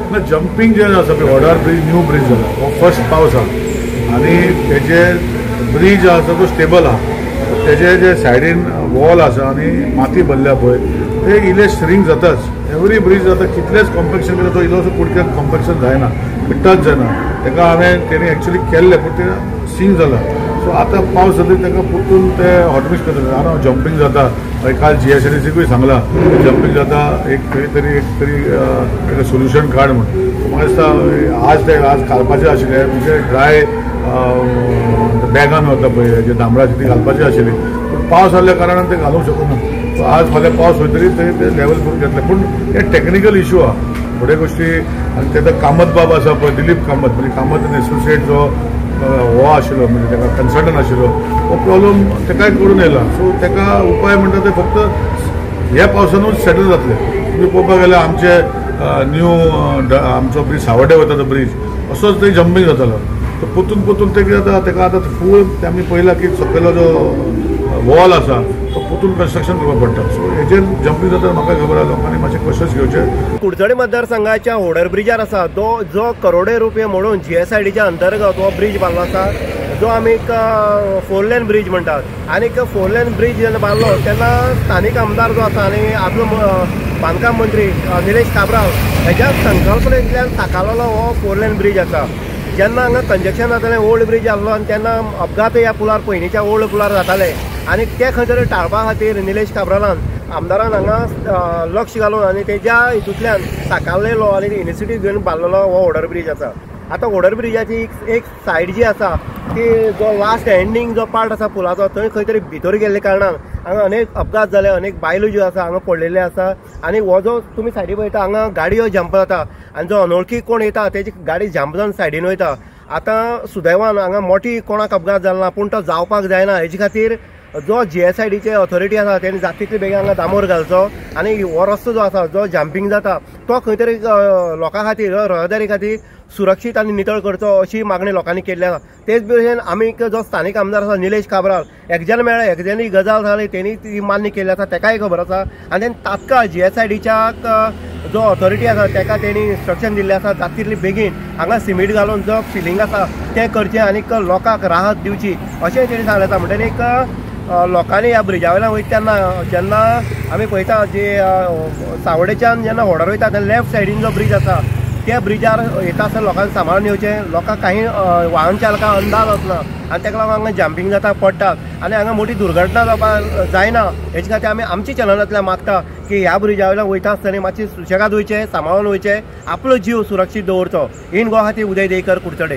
हांगा जंपिंग जे आसा पळय वॉर्डर ब्रिज न्यू ब्रिज जाला हो फर्स्ट पावस आहा आनी तेजे ब्रिज आसा तो स्टेबल आहा तेजे जे सायडीन वॉल आसा आनी माती भरल्या पळय ते इल्ले श्रिंक जाताच एवरी ब्रिज जाता कितलेच कॉम्पॅक्शन केलं तो इल्लोसो कुडक्यात कॉम्पॅक्शन जायना टच जायना तेका हांवें तेणी एक्चुअली केल्लें पूण ते सिंक जाला सो आतां पावस जाता तेका परतून ते हॉटमिक्स करतले हांव जंपिंग जाता काल GSIDCकूय सांगलां जंपिंग जाता एक तरी सोल्युशन काड म्हणून म्हाका दिसता आज घालपाचें आशिल्लें म्हणजे ड्राय बॅगान वता पळय जे दामडाची ती घालपाची आशिल्ली पूण पावस आसल्या कारणान ते घालूंक शकना आज फाल्यां पावस वयतरी ते लेवल करून घेतले पूण हे टॅक्निकल इशू आहा थोड्या गोष्टी आनी तेका कामत बाब आसा पळय दिलीप कामत म्हणजे कामत एसोसिएट जो हो आशिल्लो म्हणजे तेका कन्सल्टंट आशिल्लो हो प्रॉब्लम तेकाय करून येयला सो तेका उपाय म्हणटा ते फक्त ह्या पावसानूच सेटल जातले तुमी पळोवपाक गेल्यार आमचे न्यू आमचो ब्रिज सावड्डे वता तो ब्रिज असोच थंय जंपिंग जातालो तो पोतून ते कितें जाता तेका आतां फूल आमी पळयला की सकयलो जो वॉल आसा तो पोतून कन्स्ट्रक्शन करपाक पडटा सो हेजेर जंपिंग जाता म्हाका खबर आहा लोकांनी मातशे कशेंच घेवचे कुडचडे मतदारसंघाच्या वॉर्डर ब्रिजार आसा जो करोडे रुपये मोडून GSIDच्या अंतर्गत हो ब्रिज बांदलो आसा जो आमी 4 लेन ब्रिज म्हणटात आनी 4 लेन ब्रिज जेन्ना बांदलो तेन्ना स्थानीक आमदार जो आसा आनी आपलो बांदकाम मंत्री निलेश काब्राल हेच्या संकल्पनेंतल्यान साकारलेलो हो 4 लेन ब्रिज आसा जेन्ना हांगा कंजक्शन जातालें ओल्ड ब्रिज आसलो आनी तेन्ना अपघात ह्या पुलार पयलींच्या ओल्ड पुलार जाताले आनी ते खंय तरी टाळपा खातीर निलेश काब्रालान आमदारान हांगा लक्ष घालून आनी तेज्या हितूंतल्यान साकारलेलो आनी इनिशिएटीव घेवन बांदलेलो हो वॉर्डर ब्रिज आसा आतां वॉर्डर ब्रिजाची एक सायड जी आसा ती जो लास्ट एंडींग जो पार्ट आसा पुलाचो थंय खंय तरी भितर गेल्ले कारणान हांगा अनेक अपघात जाले अनेक बायलो ज्यो आसा हांगा पडलेले आसा आनी हो जो तुमी सायडी पळयता हांगा गाडयो जंप जाता आनी जो अनवळखी कोण येता तेजी गाडी जंप जावन सायडीन वयता आतां सुदैवान हांगा मोठी कोणाक अपघात जालो ना पूण तो जावपाक जायना हेजे खातीर जो GSIDचे ऑथॉरिटी आसा तेणी जाता तितले बेगीन हांगा दामोर घालचो आनी हो रस्तो जो आसा जो जंपिंग जाता तो खंय तरी लोकां खातीर रहदारी खातीर सुरक्षीत आनी नितळ करचो अशी मागणी लोकांनी केल्ली आसा तेच भशेन आमी जो स्थानीक आमदार आसा निलेश काब्राल एकजण मेळ्ळे एकजणी गजाल जाली तेणी ती मान्य केल्ली आसा तेकाय खबर आसा आनी तेणी तात्काळ GSIDच्या जो ऑथॉरिटी आसा तेका तेणी इन्स्ट्रक्शन दिल्लें आसा जाता तितली बेगीन हांगा सिमीट घालून जो फिलिंग आसा तें करचें आनी लोकांक राहत दिवची अशें तेणी सांगलें आसा म्हणटकीर लोकांनी ह्या ब्रिजा वयल्यान वयता तेन्ना जेन्ना आमी पळयता जी सावड्डेच्यान जेन्ना वॉर्डर वयता तेन्ना लेफ्ट सायडीन जो ब्रिज आसा त्या ब्रिजार येता आसतना लोकांनी सांबाळून येवचें लोकांक काही वाहन चालकांक अंदाज वचना आनी तेका लागून हांगा जंपिंग जाता पडटात आनी हांगा मोठी दुर्घटना जावपाक जायना हेचे खातीर आमी आमच्या चॅनलांतल्यान मागता की ह्या ब्रिजा वयल्यान वयता आसतना मातशें सुशेगाद वयचें सांबाळून वयचें आपलो जीव सुरक्षीत दवरचो इन गोवा खातीर उदय देयकर कुडचडे।